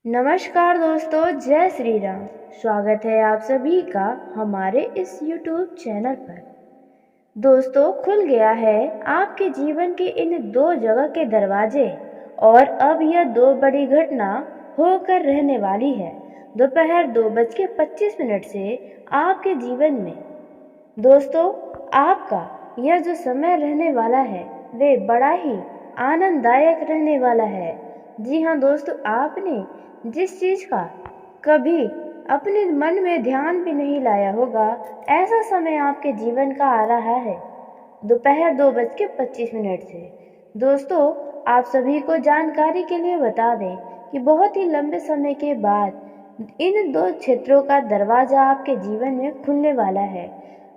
नमस्कार दोस्तों, जय श्री राम। स्वागत है आप सभी का हमारे इस YouTube चैनल पर। दोस्तों, खुल गया है आपके जीवन के इन दो जगह के दरवाजे और अब यह दो बड़ी घटना होकर रहने वाली है दोपहर 2:25 से आपके जीवन में। दोस्तों, आपका यह जो समय रहने वाला है वे बड़ा ही आनंददायक रहने वाला है। जी हाँ दोस्तों, आपने जिस चीज़ का कभी अपने मन में ध्यान भी नहीं लाया होगा, ऐसा समय आपके जीवन का आ रहा है दोपहर 2:25 से। दोस्तों, आप सभी को जानकारी के लिए बता दें कि बहुत ही लंबे समय के बाद इन दो क्षेत्रों का दरवाज़ा आपके जीवन में खुलने वाला है।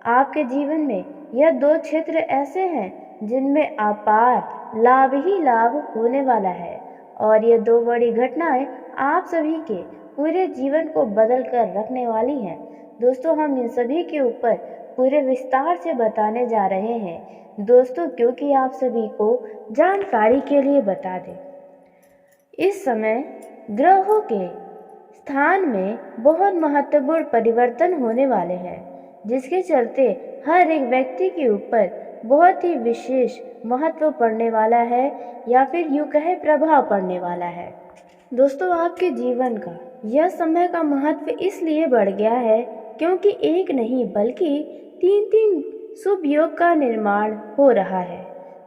आपके जीवन में यह दो क्षेत्र ऐसे हैं जिनमें अपार लाभ ही लाभ होने वाला है और ये दो बड़ी घटनाएं आप सभी के पूरे जीवन को बदल कर रखने वाली हैं। दोस्तों, हम इन सभी के ऊपर पूरे विस्तार से बताने जा रहे हैं दोस्तों, क्योंकि आप सभी को जानकारी के लिए बता दें, इस समय ग्रहों के स्थान में बहुत महत्वपूर्ण परिवर्तन होने वाले हैं, जिसके चलते हर एक व्यक्ति के ऊपर बहुत ही विशेष महत्व पड़ने वाला है या फिर यूँ कहे प्रभाव पड़ने वाला है। दोस्तों, आपके जीवन का यह समय का महत्व इसलिए बढ़ गया है क्योंकि एक नहीं बल्कि तीन शुभ योग का निर्माण हो रहा है।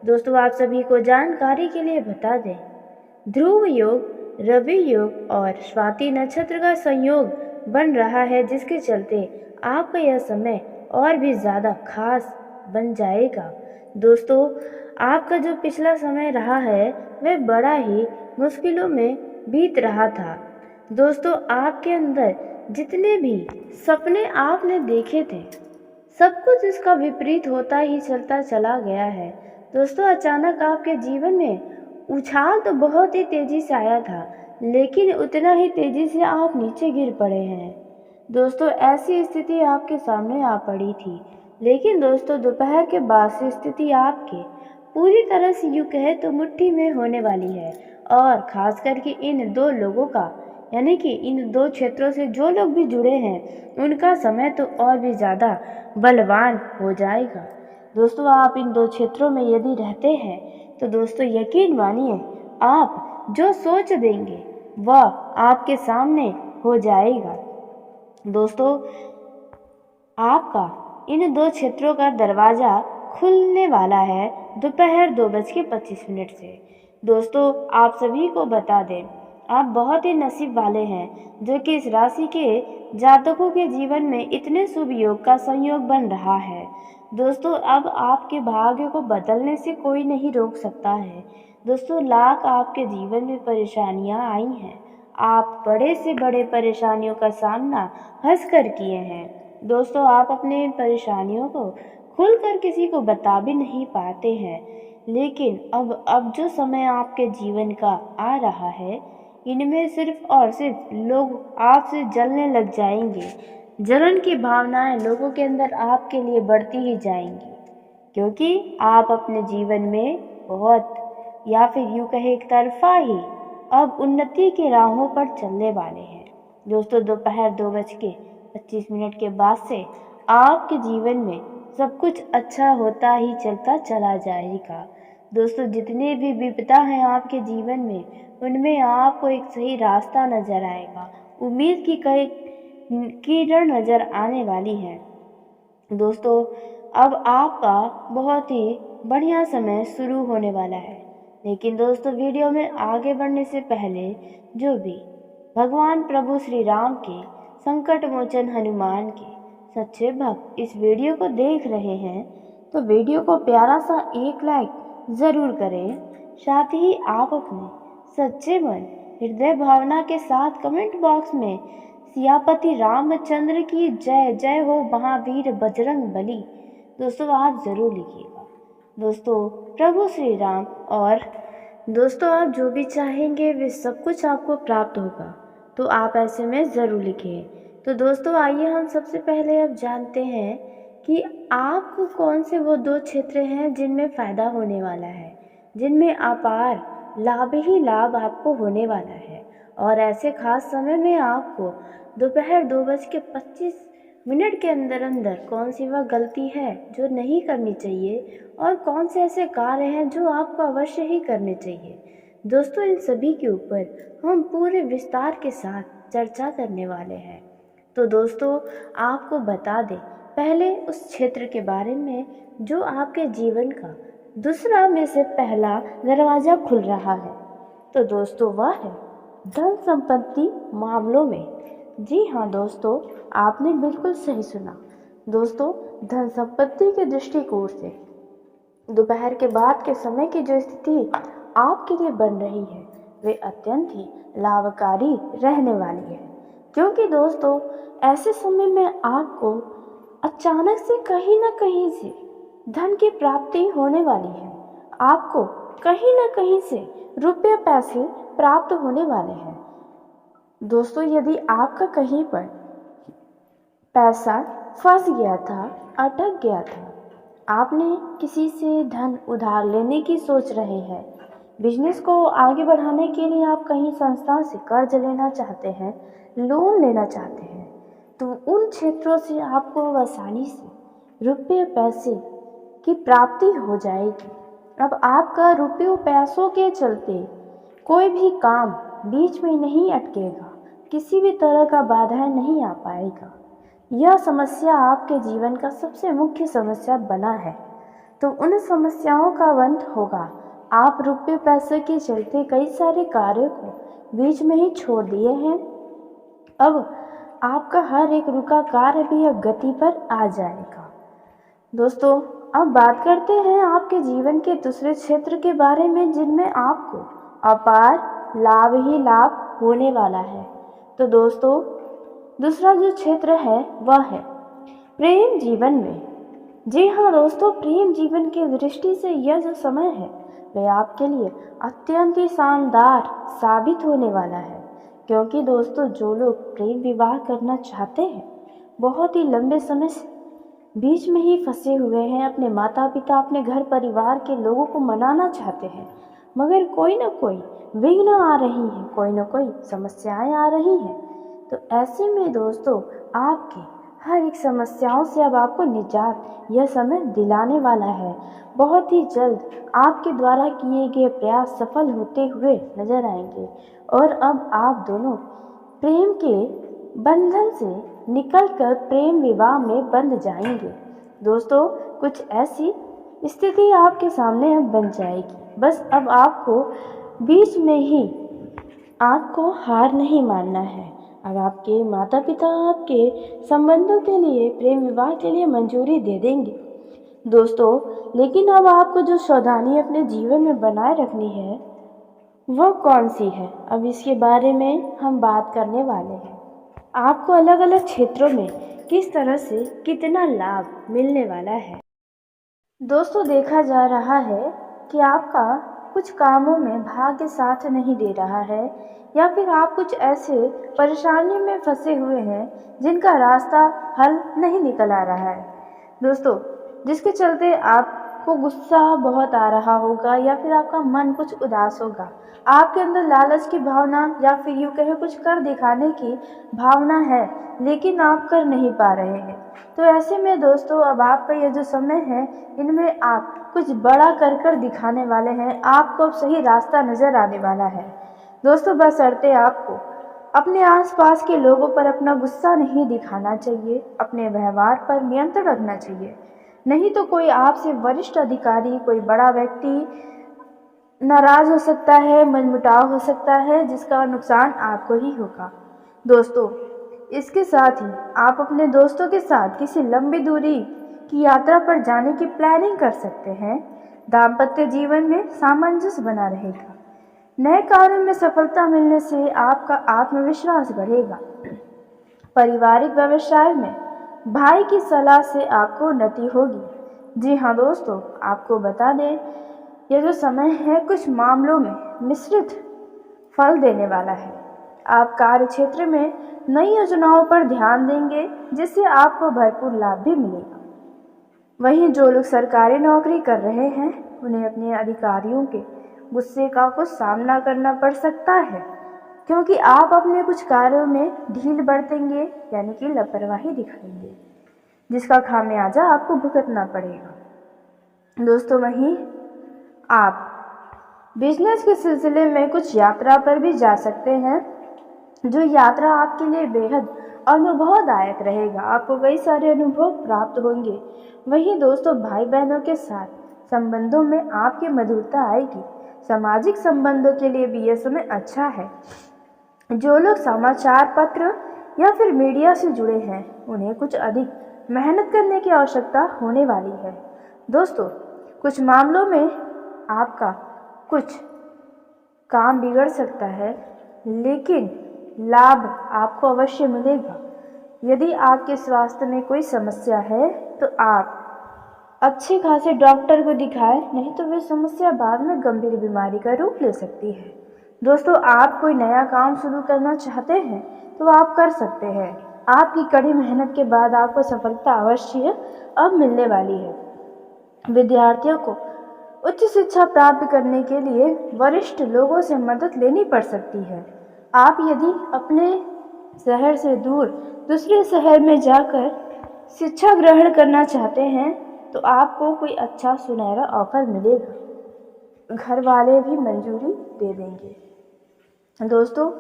दोस्तों, आप सभी को जानकारी के लिए बता दें, ध्रुव योग, रवि योग और स्वाति नक्षत्र का संयोग बन रहा है, जिसके चलते आपका यह समय और भी ज़्यादा खास बन जाएगा। दोस्तों, आपका जो पिछला समय रहा है वह बड़ा ही मुश्किलों में बीत रहा था। दोस्तों, आपके अंदर जितने भी सपने आपने देखे थे, सब कुछ इसका विपरीत होता ही चलता चला गया है। दोस्तों, अचानक आपके जीवन में उछाल तो बहुत ही तेजी से आया था, लेकिन उतना ही तेजी से आप नीचे गिर पड़े हैं। दोस्तों, ऐसी स्थिति आपके सामने आ पड़ी थी, लेकिन दोस्तों दोपहर के बाद से स्थिति आपके पूरी तरह से यूँ कहे तो मुट्ठी में होने वाली है और खास करके इन दो लोगों का, यानी कि इन दो क्षेत्रों से जो लोग भी जुड़े हैं उनका समय तो और भी ज़्यादा बलवान हो जाएगा। दोस्तों, आप इन दो क्षेत्रों में यदि रहते हैं तो दोस्तों यकीन मानिए, आप जो सोच देंगे वह आपके सामने हो जाएगा। दोस्तों, आपका इन दो क्षेत्रों का दरवाज़ा खुलने वाला है दोपहर 2:25 से। दोस्तों, आप सभी को बता दें, आप बहुत ही नसीब वाले हैं जो कि इस राशि के जातकों के जीवन में इतने शुभ योग का संयोग बन रहा है। दोस्तों, अब आपके भाग्य को बदलने से कोई नहीं रोक सकता है। दोस्तों, लाख आपके जीवन में परेशानियां आई हैं, आप बड़े से बड़े परेशानियों का सामना हंस कर किए हैं। दोस्तों, आप अपने इन परेशानियों को खुलकर किसी को बता भी नहीं पाते हैं, लेकिन अब जो समय आपके जीवन का आ रहा है, इनमें सिर्फ और सिर्फ लोग आपसे जलने लग जाएंगे। जलन की भावनाएं लोगों के अंदर आपके लिए बढ़ती ही जाएंगी, क्योंकि आप अपने जीवन में बहुत या फिर यूँ कहे एक तरफा ही अब उन्नति के राहों पर चलने वाले हैं। दोस्तों, दोपहर 2:25 के बाद से आपके जीवन में सब कुछ अच्छा होता ही चलता चला जाएगा। दोस्तों, जितने भी विपदा हैं आपके जीवन में, उनमें आपको एक सही रास्ता नजर आएगा, उम्मीद की कई किरण नजर आने वाली है। दोस्तों, अब आपका बहुत ही बढ़िया समय शुरू होने वाला है, लेकिन दोस्तों वीडियो में आगे बढ़ने से पहले जो भी भगवान प्रभु श्री राम के संकट मोचन हनुमान के सच्चे भक्त इस वीडियो को देख रहे हैं तो वीडियो को प्यारा सा एक लाइक ज़रूर करें। साथ ही आप अपने सच्चे मन हृदय भावना के साथ कमेंट बॉक्स में सियापति रामचंद्र की जय जय हो महावीर बजरंग बली दोस्तों आप ज़रूर लिखिएगा। दोस्तों, प्रभु श्री राम और दोस्तों आप जो भी चाहेंगे वे सब कुछ आपको प्राप्त होगा, तो आप ऐसे में ज़रूर लिखिए। तो दोस्तों, आइए हम सबसे पहले अब जानते हैं कि आपको कौन से वो दो क्षेत्र हैं जिनमें फ़ायदा होने वाला है, जिनमें अपार लाभ ही लाभ आपको होने वाला है और ऐसे खास समय में आपको दोपहर 2:25 के अंदर अंदर कौन सी वह गलती है जो नहीं करनी चाहिए और कौन से ऐसे कार्य हैं जो आपको अवश्य ही करने चाहिए। दोस्तों, इन सभी के ऊपर हम पूरे विस्तार के साथ चर्चा करने वाले हैं। तो दोस्तों, आपको बता दें पहले उस क्षेत्र के बारे में जो आपके जीवन का दूसरा में से पहला दरवाज़ा खुल रहा है। तो दोस्तों, वह है धन संपत्ति मामलों में। जी हाँ दोस्तों, आपने बिल्कुल सही सुना। दोस्तों, धन संपत्ति के दृष्टिकोण से दोपहर के बाद के समय की जो स्थिति आपके लिए बन रही है वे अत्यंत ही लाभकारी रहने वाली है, क्योंकि दोस्तों ऐसे समय में आपको अचानक से कहीं ना कहीं से धन की प्राप्ति होने वाली है। आपको कहीं ना कहीं से रुपये पैसे प्राप्त होने वाले हैं। दोस्तों, यदि आपका कहीं पर पैसा फंस गया था, अटक गया था, आपने किसी से धन उधार लेने की सोच रहे हैं, बिजनेस को आगे बढ़ाने के लिए आप कहीं संस्था से कर्ज लेना चाहते हैं, लोन लेना चाहते हैं, तो उन क्षेत्रों से आपको आसानी से रुपये पैसे की प्राप्ति हो जाएगी। अब आपका रुपयों पैसों के चलते कोई भी काम बीच में नहीं अटकेगा, किसी भी तरह का बाधा नहीं आ पाएगा। यह समस्या आपके जीवन का सबसे मुख्य समस्या बना है, तो उन समस्याओं का अंत होगा। आप रुपये पैसे के चलते कई सारे कार्यों को बीच में ही छोड़ दिए हैं। अब आपका हर एक रुका कार्य भी अब गति पर आ जाएगा। दोस्तों, अब बात करते हैं आपके जीवन के दूसरे क्षेत्र के बारे में जिनमें आपको अपार लाभ ही लाभ होने वाला है। तो दोस्तों, दूसरा जो क्षेत्र है वह है प्रेम जीवन में। जी हाँ दोस्तों, प्रेम जीवन की दृष्टि से यह जो समय है वह आपके लिए अत्यंत ही शानदार साबित होने वाला है, क्योंकि दोस्तों जो लोग प्रेम विवाह करना चाहते हैं बहुत ही लंबे समय से बीच में ही फंसे हुए हैं, अपने माता पिता अपने घर परिवार के लोगों को मनाना चाहते हैं, मगर कोई ना कोई विघ्न आ रही है, कोई ना कोई समस्याएं आ रही हैं। तो ऐसे में दोस्तों आपके हर एक समस्याओं से अब आपको निजात यह समय दिलाने वाला है। बहुत ही जल्द आपके द्वारा किए गए प्रयास सफल होते हुए नजर आएंगे और अब आप दोनों प्रेम के बंधन से निकलकर प्रेम विवाह में बंध जाएंगे। दोस्तों, कुछ ऐसी स्थिति आपके सामने अब बन जाएगी। बस अब आपको बीच में ही आपको हार नहीं मानना है। अब आपके माता पिता आपके संबंधों के लिए प्रेम विवाह के लिए मंजूरी दे देंगे दोस्तों, लेकिन अब आपको जो सावधानी अपने जीवन में बनाए रखनी है वह कौन सी है, अब इसके बारे में हम बात करने वाले हैं। आपको अलग अलग क्षेत्रों में किस तरह से कितना लाभ मिलने वाला है। दोस्तों, देखा जा रहा है कि आपका कुछ कामों में भाग्य साथ नहीं दे रहा है, या फिर आप कुछ ऐसे परेशानियों में फंसे हुए हैं जिनका रास्ता हल नहीं निकल आ रहा है दोस्तों, जिसके चलते आपको गुस्सा बहुत आ रहा होगा या फिर आपका मन कुछ उदास होगा। आपके अंदर लालच की भावना या फिर यूँ कहें कुछ कर दिखाने की भावना है, लेकिन आप कर नहीं पा रहे हैं। तो ऐसे में दोस्तों अब आपका ये जो समय है इनमें आप कुछ बड़ा कर दिखाने वाले हैं, आपको अब सही रास्ता नज़र आने वाला है दोस्तों। बशर्ते आपको अपने आसपास के लोगों पर अपना गुस्सा नहीं दिखाना चाहिए, अपने व्यवहार पर नियंत्रण रखना चाहिए, नहीं तो कोई आपसे वरिष्ठ अधिकारी, कोई बड़ा व्यक्ति नाराज हो सकता है, मनमुटाव हो सकता है, जिसका नुकसान आपको ही होगा दोस्तों। इसके साथ ही आप अपने दोस्तों के साथ किसी लंबी दूरी की यात्रा पर जाने की प्लानिंग कर सकते हैं। दाम्पत्य जीवन में सामंजस्य बना रहेगा। नए कार्यों में सफलता मिलने से आपका आत्मविश्वास बढ़ेगा। पारिवारिक व्यवसाय में भाई की सलाह से आपको उन्नति होगी। जी हाँ दोस्तों, आपको बता दें यह जो समय है कुछ मामलों में मिश्रित फल देने वाला है। आप कार्य क्षेत्र में नई योजनाओं पर ध्यान देंगे जिससे आपको भरपूर लाभ भी मिलेगा। वहीं जो लोग सरकारी नौकरी कर रहे हैं उन्हें अपने अधिकारियों के गुस्से का कुछ सामना करना पड़ सकता है। क्योंकि आप अपने कुछ कार्यों में ढील बरतेंगे यानी कि लापरवाही दिखाएंगे, जिसका खामियाजा आपको भुगतना पड़ेगा। दोस्तों वहीं आप बिजनेस के सिलसिले में कुछ यात्रा पर भी जा सकते हैं, जो यात्रा आपके लिए बेहद अनुभवदायक रहेगा। आपको कई सारे अनुभव प्राप्त होंगे। वहीं दोस्तों भाई बहनों के साथ संबंधों में आपकी मधुरता आएगी। सामाजिक संबंधों के लिए भी यह समय अच्छा है। जो लोग समाचार पत्र या फिर मीडिया से जुड़े हैं, उन्हें कुछ अधिक मेहनत करने की आवश्यकता होने वाली है। दोस्तों कुछ मामलों में आपका कुछ काम बिगड़ सकता है, लेकिन लाभ आपको अवश्य मिलेगा। यदि आपके स्वास्थ्य में कोई समस्या है तो आप अच्छे खासे डॉक्टर को दिखाएं, नहीं तो वे समस्या बाद में गंभीर बीमारी का रूप ले सकती है। दोस्तों आप कोई नया काम शुरू करना चाहते हैं तो आप कर सकते हैं। आपकी कड़ी मेहनत के बाद आपको सफलता अवश्य अब मिलने वाली है। विद्यार्थियों को उच्च शिक्षा प्राप्त करने के लिए वरिष्ठ लोगों से मदद लेनी पड़ सकती है। आप यदि अपने शहर से दूर दूसरे शहर में जाकर शिक्षा ग्रहण करना चाहते हैं तो आपको कोई अच्छा सुनहरा ऑफर मिलेगा। घर वाले भी मंजूरी दे देंगे। दोस्तों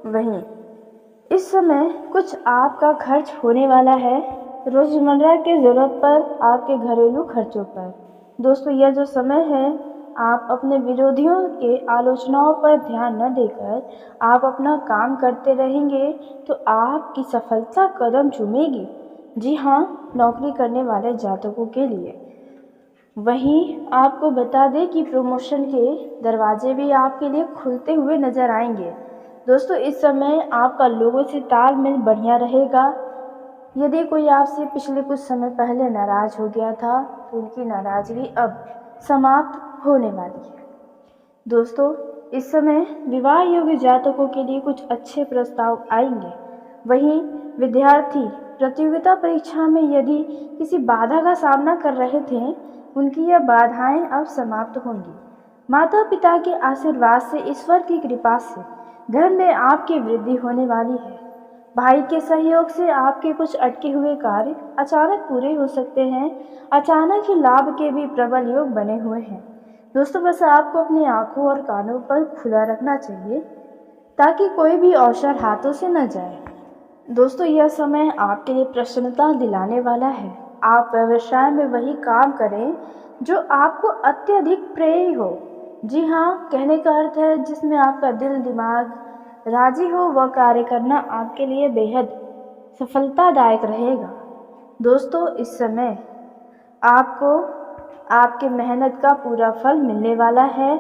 वहीं इस समय कुछ आपका खर्च होने वाला है रोजमर्रा के ज़रूरत पर, आपके घरेलू खर्चों पर। दोस्तों यह जो समय है, आप अपने विरोधियों के आलोचनाओं पर ध्यान न देकर आप अपना काम करते रहेंगे तो आपकी सफलता कदम चूमेगी। जी हाँ, नौकरी करने वाले जातकों के लिए। वहीं आपको बता दें कि प्रमोशन के दरवाजे भी आपके लिए खुलते हुए नजर आएंगे। दोस्तों इस समय आपका लोगों से तालमेल बढ़िया रहेगा। यदि कोई आपसे पिछले कुछ समय पहले नाराज हो गया था तो उनकी नाराजगी अब समाप्त होने वाली है। दोस्तों इस समय विवाह योग्य जातकों के लिए कुछ अच्छे प्रस्ताव आएंगे। वहीं विद्यार्थी प्रतियोगिता परीक्षा में यदि किसी बाधा का सामना कर रहे थे, उनकी यह बाधाएं अब समाप्त होंगी। माता पिता के आशीर्वाद से, ईश्वर की कृपा से घर में आपकी वृद्धि होने वाली है। भाई के सहयोग से आपके कुछ अटके हुए कार्य अचानक पूरे हो सकते हैं। अचानक ही लाभ के भी प्रबल योग बने हुए हैं। दोस्तों बस आपको अपनी आंखों और कानों पर खुला रखना चाहिए ताकि कोई भी अवसर हाथों से न जाए। दोस्तों यह समय आपके लिए प्रसन्नता दिलाने वाला है। आप व्यवसाय में वही काम करें जो आपको अत्यधिक प्रिय हो। जी हाँ, कहने का अर्थ है जिसमें आपका दिल दिमाग राजी हो, वह कार्य करना आपके लिए बेहद सफलतादायक रहेगा। दोस्तों इस समय आपको आपके मेहनत का पूरा फल मिलने वाला है।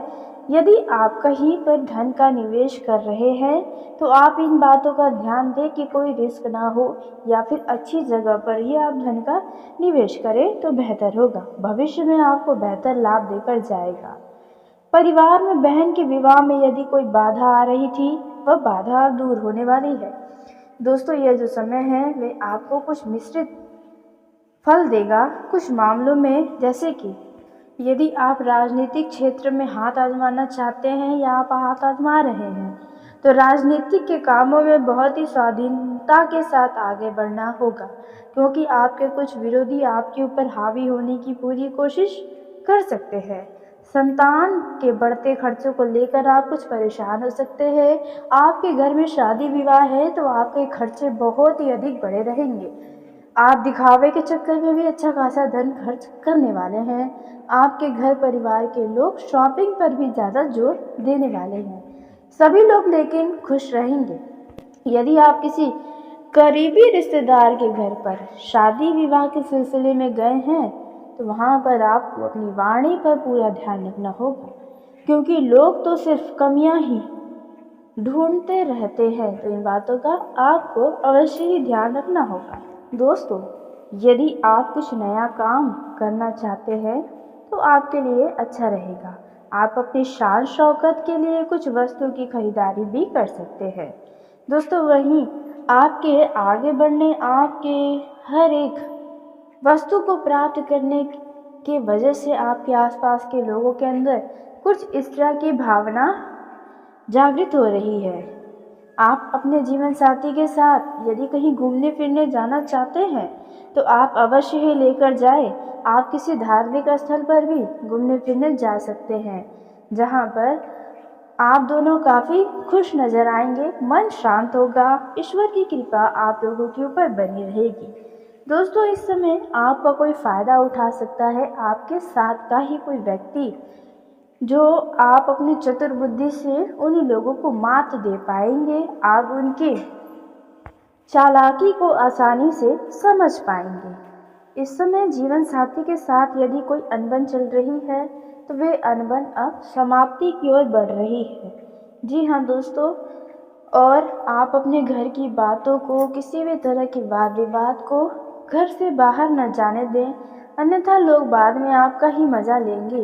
यदि आप कहीं पर धन का निवेश कर रहे हैं तो आप इन बातों का ध्यान दें कि कोई रिस्क ना हो या फिर अच्छी जगह पर ही आप धन का निवेश करें तो बेहतर होगा। भविष्य में आपको बेहतर लाभ देकर जाएगा। परिवार में बहन के विवाह में यदि कोई बाधा आ रही थी, वह बाधा अब दूर होने वाली है। दोस्तों यह जो समय है वे आपको कुछ मिश्रित फल देगा कुछ मामलों में, जैसे कि यदि आप राजनीतिक क्षेत्र में हाथ आजमाना चाहते हैं या आप हाथ आजमा रहे हैं तो राजनीतिक के कामों में बहुत ही स्वाधीनता के साथ आगे बढ़ना होगा, क्योंकि आपके कुछ विरोधी आपके ऊपर हावी होने की पूरी कोशिश कर सकते हैं। संतान के बढ़ते खर्चों को लेकर आप कुछ परेशान हो सकते हैं। आपके घर में शादी विवाह है तो आपके खर्चे बहुत ही अधिक बढ़े रहेंगे। आप दिखावे के चक्कर में भी अच्छा खासा धन खर्च करने वाले हैं। आपके घर परिवार के लोग शॉपिंग पर भी ज़्यादा जोर देने वाले हैं। सभी लोग लेकिन खुश रहेंगे। यदि आप किसी करीबी रिश्तेदार के घर पर शादी विवाह के सिलसिले में गए हैं तो वहाँ पर आपको अपनी वाणी पर पूरा ध्यान रखना होगा, क्योंकि लोग तो सिर्फ कमियां ही ढूंढते रहते हैं। तो इन बातों का आपको अवश्य ही ध्यान रखना होगा। दोस्तों यदि आप कुछ नया काम करना चाहते हैं तो आपके लिए अच्छा रहेगा। आप अपनी शान शौकत के लिए कुछ वस्तु की खरीदारी भी कर सकते हैं। दोस्तों वहीं आपके आगे बढ़ने, आपके हर एक वस्तु को प्राप्त करने के वजह से आपके आसपास के लोगों के अंदर कुछ इस तरह की भावना जागृत हो रही है। आप अपने जीवन साथी के साथ यदि कहीं घूमने फिरने जाना चाहते हैं तो आप अवश्य ही लेकर जाएं। आप किसी धार्मिक स्थल पर भी घूमने फिरने जा सकते हैं, जहां पर आप दोनों काफ़ी खुश नज़र आएंगे, मन शांत होगा, ईश्वर की कृपा आप लोगों के ऊपर बनी रहेगी। दोस्तों, इस समय आपका कोई फ़ायदा उठा सकता है आपके साथ का ही कोई व्यक्ति, जो आप अपनी चतुर बुद्धि से उन लोगों को मात दे पाएंगे। आप उनके चालाकी को आसानी से समझ पाएंगे। इस समय जीवन साथी के साथ यदि कोई अनबन चल रही है तो वे अनबन अब समाप्ति की ओर बढ़ रही है। जी हाँ दोस्तों, और आप अपने घर की बातों को, किसी भी तरह की वाद विवाद को घर से बाहर न जाने दें, अन्यथा लोग बाद में आपका ही मज़ा लेंगे।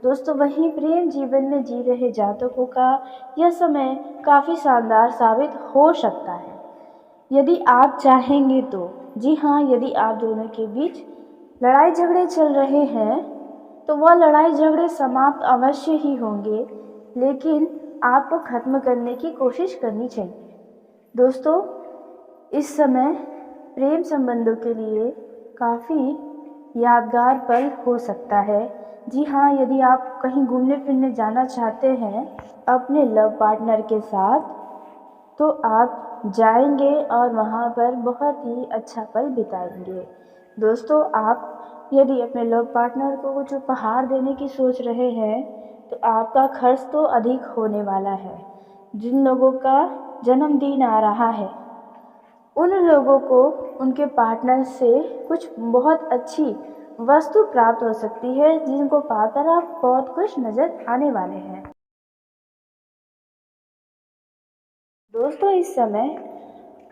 दोस्तों, वहीं प्रेम जीवन में जी रहे जातकों का यह समय काफ़ी शानदार साबित हो सकता है, यदि आप चाहेंगे तो। जी हाँ, यदि आप दोनों के बीच लड़ाई झगड़े चल रहे हैं तो वह लड़ाई झगड़े समाप्त अवश्य ही होंगे, लेकिन आपको ख़त्म करने की कोशिश करनी चाहिए। दोस्तों, इस समय प्रेम संबंधों के लिए काफ़ी यादगार पल हो सकता है। जी हाँ, यदि आप कहीं घूमने फिरने जाना चाहते हैं अपने लव पार्टनर के साथ, तो आप जाएंगे और वहाँ पर बहुत ही अच्छा पल बिताएंगे। दोस्तों, आप यदि अपने लव पार्टनर को कुछ उपहार देने की सोच रहे हैं तो आपका खर्च तो अधिक होने वाला है। जिन लोगों का जन्मदिन आ रहा है उन लोगों को उनके पार्टनर से कुछ बहुत अच्छी वस्तु प्राप्त हो सकती है, जिनको पाकर आप बहुत खुश नज़र आने वाले हैं। दोस्तों, इस समय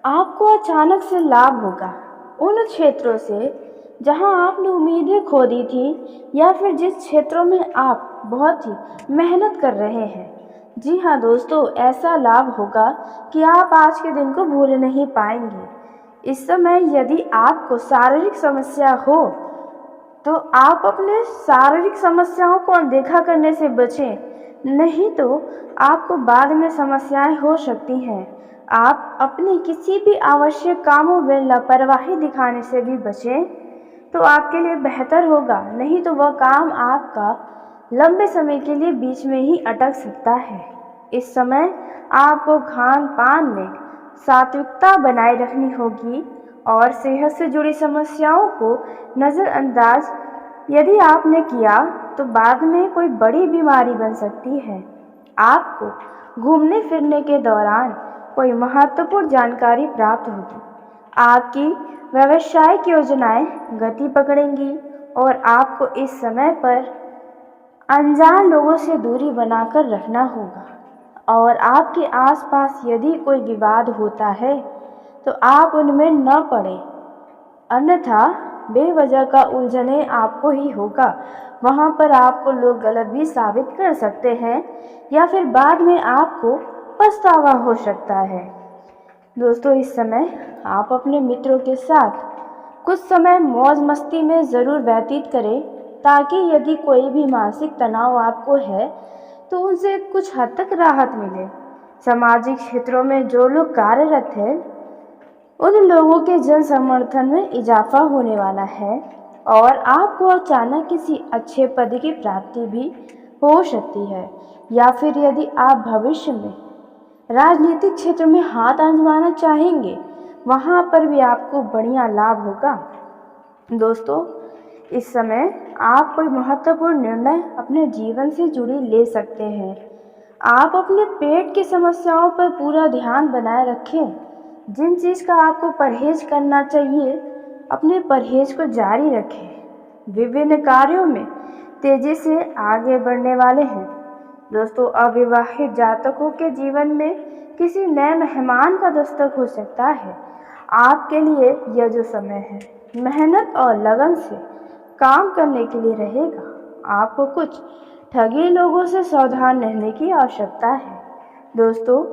आपको अचानक से लाभ होगा उन क्षेत्रों से जहां आपने उम्मीदें खो दी थी, या फिर जिस क्षेत्रों में आप बहुत ही मेहनत कर रहे हैं। जी हाँ दोस्तों, ऐसा लाभ होगा कि आप आज के दिन को भूल नहीं पाएंगे। इस समय यदि आपको शारीरिक समस्या हो तो आप अपने शारीरिक समस्याओं को अनदेखा करने से बचें, नहीं तो आपको बाद में समस्याएं हो सकती हैं। आप अपने किसी भी आवश्यक कामों में लापरवाही दिखाने से भी बचें तो आपके लिए बेहतर होगा, नहीं तो वह काम आपका लंबे समय के लिए बीच में ही अटक सकता है। इस समय आपको खान पान में सात्विकता बनाए रखनी होगी और सेहत से जुड़ी समस्याओं को नज़रअंदाज यदि आपने किया तो बाद में कोई बड़ी बीमारी बन सकती है। आपको घूमने फिरने के दौरान कोई महत्वपूर्ण जानकारी प्राप्त होगी। आपकी व्यावसायिक योजनाएं गति पकड़ेंगी और आपको इस समय पर अनजान लोगों से दूरी बनाकर रखना होगा। और आपके आसपास यदि कोई विवाद होता है तो आप उनमें न पड़े, अन्यथा बेवजह का उलझने आपको ही होगा। वहाँ पर आपको लोग गलत भी साबित कर सकते हैं या फिर बाद में आपको पछतावा हो सकता है। दोस्तों, इस समय आप अपने मित्रों के साथ कुछ समय मौज मस्ती में ज़रूर व्यतीत करें, ताकि यदि कोई भी मानसिक तनाव आपको है तो उनसे कुछ हद तक राहत मिले। सामाजिक क्षेत्रों में जो लोग कार्यरत हैं उन लोगों के जन समर्थन में इजाफा होने वाला है और आपको अचानक किसी अच्छे पद की प्राप्ति भी हो सकती है, या फिर यदि आप भविष्य में राजनीतिक क्षेत्र में हाथ आजमाना चाहेंगे वहाँ पर भी आपको बढ़िया लाभ होगा। दोस्तों, इस समय आप कोई महत्वपूर्ण निर्णय अपने जीवन से जुड़ी ले सकते हैं। आप अपने पेट की समस्याओं पर पूरा ध्यान बनाए रखें। जिन चीज़ का आपको परहेज करना चाहिए अपने परहेज को जारी रखें। विभिन्न कार्यों में तेजी से आगे बढ़ने वाले हैं। दोस्तों, अविवाहित जातकों के जीवन में किसी नए मेहमान का दस्तक हो सकता है। आपके लिए यह जो समय है मेहनत और लगन से काम करने के लिए रहेगा। आपको कुछ ठगी लोगों से सावधान रहने की आवश्यकता है। दोस्तों,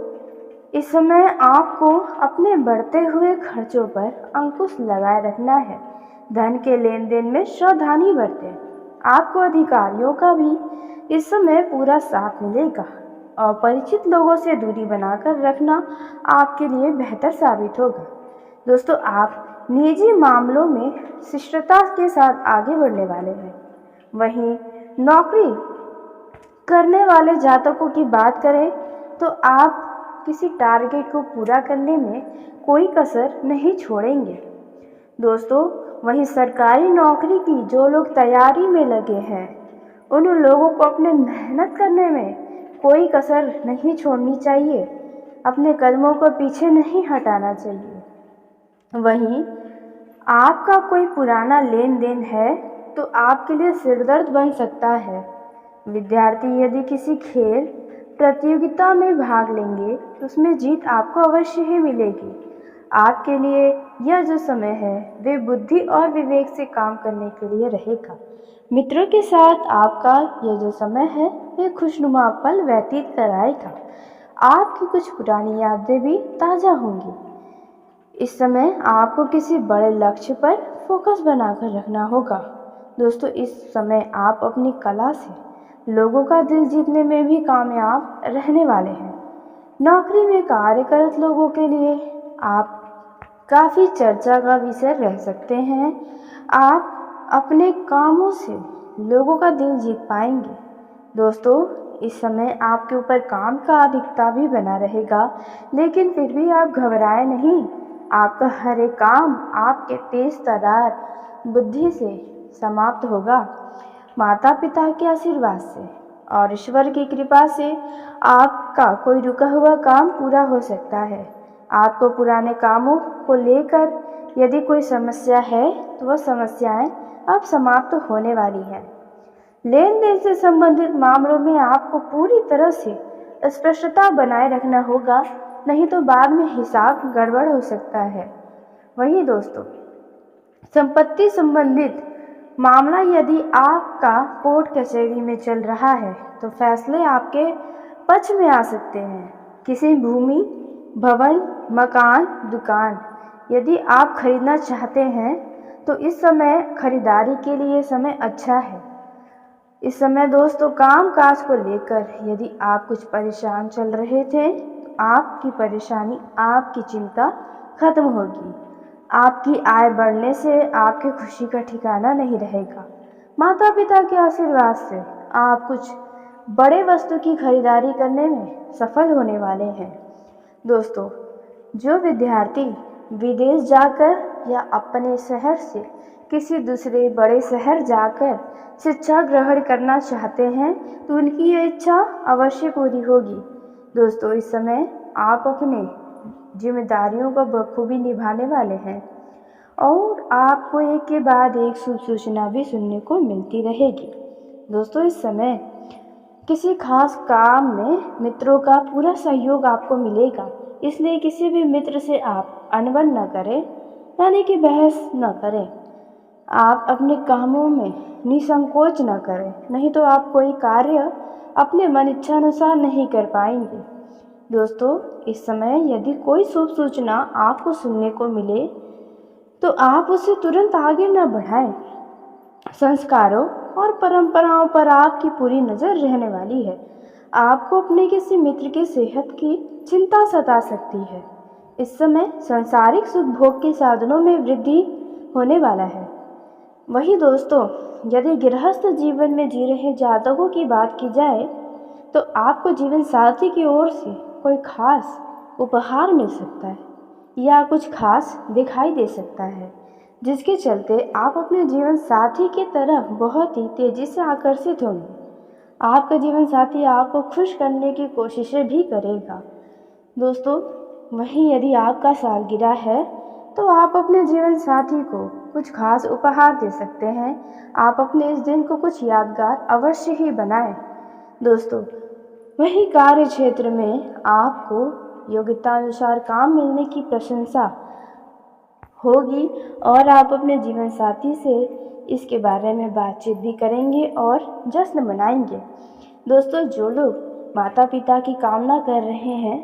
इस समय आपको अपने बढ़ते हुए खर्चों पर अंकुश लगाए रखना है। धन के लेन देन में सावधानी बरतें। आपको अधिकारियों का भी इस समय पूरा साथ मिलेगा। अपरिचित लोगों से दूरी बनाकर रखना आपके लिए बेहतर साबित होगा। दोस्तों, आप निजी मामलों में शिष्टता के साथ आगे बढ़ने वाले हैं। वहीं नौकरी करने वाले जातकों की बात करें तो आप किसी टारगेट को पूरा करने में कोई कसर नहीं छोड़ेंगे। दोस्तों, वहीं सरकारी नौकरी की जो लोग तैयारी में लगे हैं, उन लोगों को अपने मेहनत करने में कोई कसर नहीं छोड़नी चाहिए, अपने कदमों को पीछे नहीं हटाना चाहिए। वहीं आपका कोई पुराना लेन देन है तो आपके लिए सिरदर्द बन सकता है। विद्यार्थी यदि किसी खेल प्रतियोगिता में भाग लेंगे तो उसमें जीत आपको अवश्य ही मिलेगी। आपके लिए यह जो समय है वे बुद्धि और विवेक से काम करने के लिए रहेगा। मित्रों के साथ आपका यह जो समय है वे खुशनुमा पल व्यतीत कराएगा। आपकी कुछ पुरानी यादें भी ताज़ा होंगी। इस समय आपको किसी बड़े लक्ष्य पर फोकस बनाकर रखना होगा। दोस्तों, इस समय आप अपनी कला से लोगों का दिल जीतने में भी कामयाब रहने वाले हैं। नौकरी में कार्यरत लोगों के लिए आप काफ़ी चर्चा का विषय रह सकते हैं। आप अपने कामों से लोगों का दिल जीत पाएंगे। दोस्तों, इस समय आपके ऊपर काम का अधिकता भी बना रहेगा, लेकिन फिर भी आप घबराए नहीं। आपका हर एक काम आपके तेज तर्रार बुद्धि से समाप्त होगा। माता पिता के आशीर्वाद से और ईश्वर की कृपा से आपका कोई रुका हुआ काम पूरा हो सकता है। आपको पुराने कामों को लेकर यदि कोई समस्या है तो वह समस्याएं अब समाप्त होने वाली हैं। लेन देन से संबंधित मामलों में आपको पूरी तरह से स्पष्टता बनाए रखना होगा, नहीं तो बाद में हिसाब गड़बड़ हो सकता है। वहीं दोस्तों, संपत्ति संबंधित मामला यदि आपका कोर्ट कचहरी में चल रहा है तो फैसले आपके पक्ष में आ सकते हैं। किसी भूमि, भवन, मकान, दुकान यदि आप खरीदना चाहते हैं तो इस समय खरीदारी के लिए समय अच्छा है। इस समय दोस्तों, काम काज को लेकर यदि आप कुछ परेशान चल रहे थे तो आपकी परेशानी, आपकी चिंता खत्म होगी। आपकी आय बढ़ने से आपकी खुशी का ठिकाना नहीं रहेगा। माता पिता के आशीर्वाद से आप कुछ बड़े वस्तु की खरीदारी करने में सफल होने वाले हैं। दोस्तों, जो विद्यार्थी विदेश जाकर या अपने शहर से किसी दूसरे बड़े शहर जाकर शिक्षा ग्रहण करना चाहते हैं तो उनकी यह इच्छा अवश्य पूरी होगी। दोस्तों, इस समय आप अपने जिम्मेदारियों को बखूबी निभाने वाले हैं और आपको एक के बाद एक शुभ सूचना भी सुनने को मिलती रहेगी। दोस्तों, इस समय किसी खास काम में मित्रों का पूरा सहयोग आपको मिलेगा, इसलिए किसी भी मित्र से आप अनबन न करें, यानी कि बहस न करें। आप अपने कामों में निसंकोच न करें, नहीं तो आप कोई कार्य अपने मन इच्छानुसार नहीं कर पाएंगे। दोस्तों, इस समय यदि कोई शुभ सूचना आपको सुनने को मिले तो आप उसे तुरंत आगे न बढ़ाएं। संस्कारों और परंपराओं पर आपकी पूरी नज़र रहने वाली है। आपको अपने किसी मित्र की सेहत की चिंता सता सकती है। इस समय सांसारिक सुख भोग के साधनों में वृद्धि होने वाला है। वहीं दोस्तों, यदि गृहस्थ जीवन में जी रहे जातकों की बात की जाए तो आपको जीवन साथी की ओर से कोई खास उपहार मिल सकता है या कुछ खास दिखाई दे सकता है, जिसके चलते आप अपने जीवन साथी की तरफ बहुत ही तेजी से आकर्षित होंगे। आपका जीवन साथी आपको खुश करने की कोशिशें भी करेगा। दोस्तों, वहीं यदि आपका सालगिरह है तो आप अपने जीवन साथी को कुछ खास उपहार दे सकते हैं। आप अपने इस दिन को कुछ यादगार अवश्य ही बनाएं। दोस्तों, वहीं कार्य क्षेत्र में आपको योग्यता अनुसार काम मिलने की प्रशंसा होगी और आप अपने जीवन साथी से इसके बारे में बातचीत भी करेंगे और जश्न मनाएंगे। दोस्तों, जो लोग माता पिता की कामना कर रहे हैं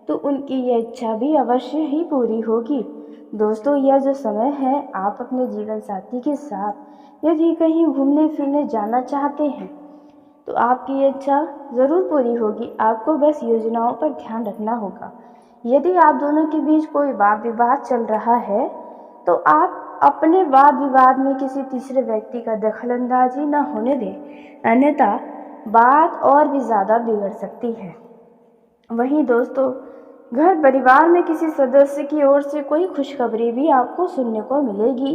तो उनकी यह इच्छा भी अवश्य ही पूरी होगी। दोस्तों, यह जो समय है आप अपने जीवन साथी के साथ यदि कहीं घूमने फिरने जाना चाहते हैं तो आपकी ये इच्छा ज़रूर पूरी होगी। आपको बस योजनाओं पर ध्यान रखना होगा। यदि आप दोनों के बीच कोई वाद विवाद चल रहा है तो आप अपने वाद विवाद में किसी तीसरे व्यक्ति का दखलंदाजी न होने दें, अन्यथा बात और भी ज़्यादा बिगड़ सकती है। वहीं दोस्तों, घर परिवार में किसी सदस्य की ओर से कोई खुशखबरी भी आपको सुनने को मिलेगी।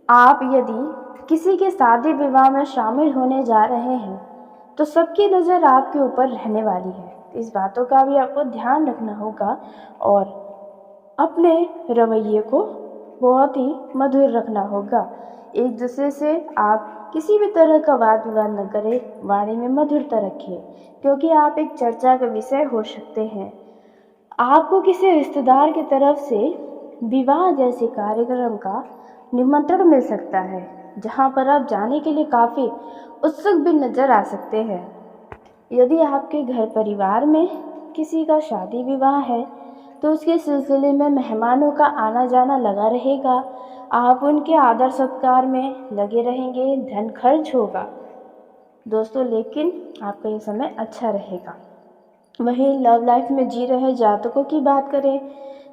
आप यदि किसी के शादी विवाह में शामिल होने जा रहे हैं तो सबकी नज़र आपके ऊपर रहने वाली है। इस बातों का भी आपको ध्यान रखना होगा और अपने रवैये को बहुत ही मधुर रखना होगा। एक दूसरे से आप किसी भी तरह का वाद विवाद न करें, वाणी में मधुरता रखिए, क्योंकि आप एक चर्चा का विषय हो सकते हैं। आपको किसी रिश्तेदार की तरफ से विवाह जैसे कार्यक्रम का निमंत्रण मिल सकता है, जहां पर आप जाने के लिए काफ़ी उत्सुक भी नज़र आ सकते हैं। यदि आपके घर परिवार में किसी का शादी विवाह है तो उसके सिलसिले में मेहमानों का आना जाना लगा रहेगा। आप उनके आदर सत्कार में लगे रहेंगे, धन खर्च होगा दोस्तों, लेकिन आपका ये समय अच्छा रहेगा। वहीं लव लाइफ में जी रहे जातकों की बात करें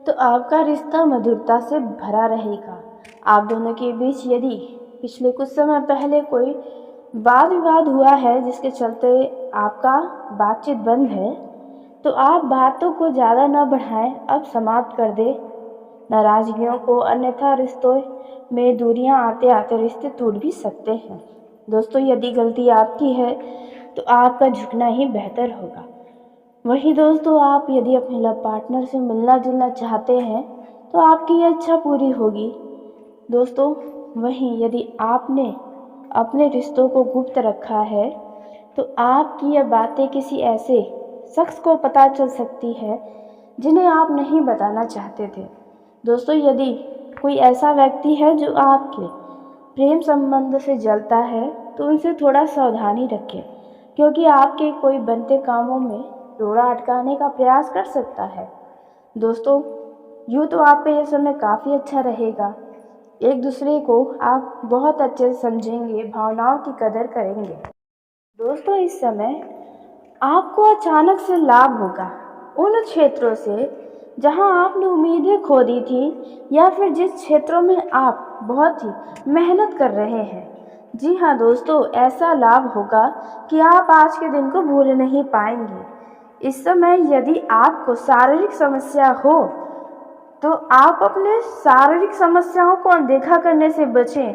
तो आपका रिश्ता मधुरता से भरा रहेगा। आप दोनों के बीच यदि पिछले कुछ समय पहले कोई वाद विवाद हुआ है जिसके चलते आपका बातचीत बंद है, तो आप बातों को ज़्यादा न बढ़ाएं, अब समाप्त कर दें नाराज़गियों को, अन्यथा रिश्तों में दूरियां आते आते रिश्ते टूट भी सकते हैं। दोस्तों, यदि गलती आपकी है तो आपका झुकना ही बेहतर होगा। वहीं दोस्तों, आप यदि अपने लव पार्टनर से मिलना जुलना चाहते हैं तो आपकी ये इच्छा पूरी होगी। दोस्तों, वहीं यदि आपने अपने रिश्तों को गुप्त रखा है तो आपकी यह बातें किसी ऐसे शख्स को पता चल सकती है जिन्हें आप नहीं बताना चाहते थे। दोस्तों, यदि कोई ऐसा व्यक्ति है जो आपके प्रेम संबंध से जलता है तो उनसे थोड़ा सावधानी रखें, क्योंकि आपके कोई बनते कामों में रोड़ा अटकाने का प्रयास कर सकता है। दोस्तों, यूँ तो आपका यह समय काफ़ी अच्छा रहेगा। एक दूसरे को आप बहुत अच्छे से समझेंगे, भावनाओं की कदर करेंगे। दोस्तों, इस समय आपको अचानक से लाभ होगा उन क्षेत्रों से जहां आपने उम्मीदें खो दी थी, या फिर जिस क्षेत्रों में आप बहुत ही मेहनत कर रहे हैं। जी हाँ दोस्तों, ऐसा लाभ होगा कि आप आज के दिन को भूल नहीं पाएंगे। इस समय यदि आपको शारीरिक समस्या हो तो आप अपने शारीरिक समस्याओं को अनदेखा करने से बचें,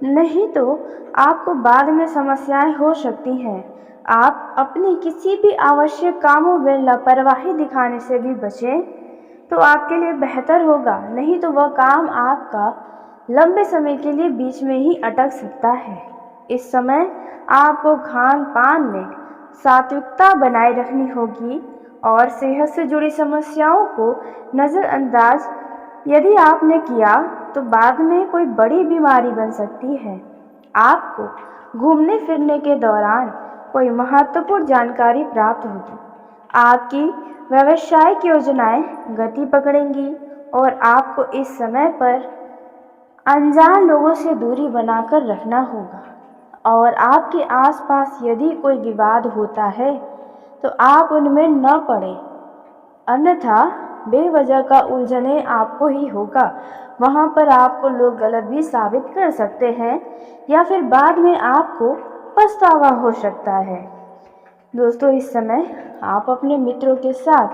नहीं तो आपको बाद में समस्याएं हो सकती हैं। आप अपने किसी भी आवश्यक कामों में लापरवाही दिखाने से भी बचें तो आपके लिए बेहतर होगा, नहीं तो वह काम आपका लंबे समय के लिए बीच में ही अटक सकता है। इस समय आपको खान पान में सात्विकता बनाए रखनी होगी और सेहत से जुड़ी समस्याओं को नज़रअंदाज यदि आपने किया तो बाद में कोई बड़ी बीमारी बन सकती है। आपको घूमने फिरने के दौरान कोई महत्वपूर्ण जानकारी प्राप्त होगी। आपकी व्यावसायिक योजनाएं गति पकड़ेंगी और आपको इस समय पर अनजान लोगों से दूरी बनाकर रखना होगा। और आपके आसपास यदि कोई विवाद होता है तो आप उनमें न पड़े, अन्यथा बेवजह का उलझने आपको ही होगा। वहाँ पर आपको लोग गलत भी साबित कर सकते हैं या फिर बाद में आपको पछतावा हो सकता है। दोस्तों, इस समय आप अपने मित्रों के साथ